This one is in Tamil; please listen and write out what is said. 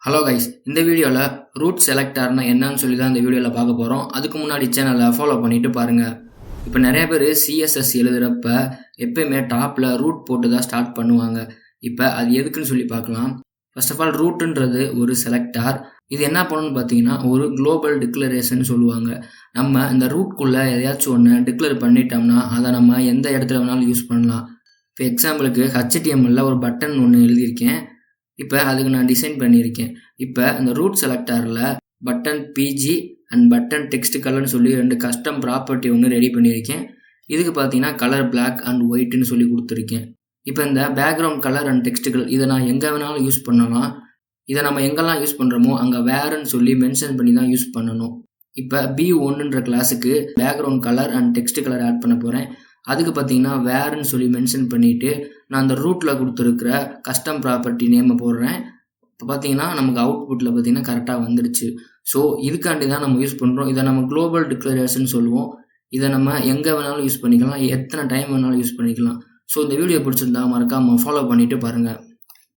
ஹலோ கைஸ், இந்த வீடியோவில் ரூட் செலக்டார்னா என்னன்னு சொல்லி தான் இந்த வீடியோவில் பார்க்க போகிறோம். அதுக்கு முன்னாடி சேனலை ஃபாலோ பண்ணிட்டு பாருங்கள். இப்போ நிறைய பேர் சிஎஸ்எஸ் எழுதுகிறப்ப எப்பயுமே டாப்பில் ரூட் போட்டு தான் ஸ்டார்ட் பண்ணுவாங்க. இப்போ அது எதுக்குன்னு சொல்லி பார்க்கலாம். ஃபர்ஸ்ட் ஆஃப் ஆல் ரூட்டுன்றது ஒரு செலக்டார். இது என்ன பண்ணணும்னு பார்த்தீங்கன்னா ஒரு குளோபல் டிக்ளரேஷன் சொல்லுவாங்க. நம்ம இந்த ரூட்குள்ளே எதையாச்சும் ஒன்று டிக்ளேர் பண்ணிட்டோம்னா அதை நம்ம எந்த இடத்துல வேணாலும் யூஸ் பண்ணலாம். இப்போ எக்ஸாம்பிளுக்கு HTML ஒரு பட்டன் ஒன்று எழுதியிருக்கேன். இப்போ அதுக்கு நான் டிசைன் பண்ணியிருக்கேன். இப்போ இந்த ரூட் செலக்டாரில் button BG and button text கலர்னு சொல்லி 2 கஸ்டம் ப்ராப்பர்ட்டி ஒன்று ரெடி பண்ணியிருக்கேன். இதுக்கு பார்த்தீங்கன்னா கலர் பிளாக் அண்ட் ஒயிட்னு சொல்லி கொடுத்துருக்கேன். இப்போ இந்த background colour and text colour இதை நான் எங்கே வேணாலும் யூஸ் பண்ணலாம். இதை நம்ம எங்கெல்லாம் யூஸ் பண்ணுறோமோ அங்கே வேறுன்னு சொல்லி மென்ஷன் பண்ணி தான் யூஸ் பண்ணணும். இப்போ B1ன்ற கிளாஸுக்கு background colour and text colour add பண்ண போகிறேன். அதுக்கு பார்த்தீங்கன்னா வேறுன்னு சொல்லி மென்ஷன் பண்ணிவிட்டு நான் அந்த ரூட்டில் கொடுத்துருக்கிற கஸ்டம் ப்ராப்பர்ட்டி நேமை போடுறேன். இப்போ பார்த்தீங்கன்னா நமக்கு அவுட்புட்டில் பார்த்தீங்கன்னா கரெக்டாக வந்துடுச்சு. ஸோ இதுக்காண்டி தான் நம்ம யூஸ் பண்ணுறோம். இதை நம்ம குளோபல் டிக்ளரேஷன் சொல்லுவோம். இதை நம்ம எங்கே வேணாலும் யூஸ் பண்ணிக்கலாம், எத்தனை டைம் வேணாலும் யூஸ் பண்ணிக்கலாம். ஸோ இந்த வீடியோ பிடிச்சிருந்தா மறக்காமல் ஃபாலோ பண்ணிவிட்டு பாருங்கள்.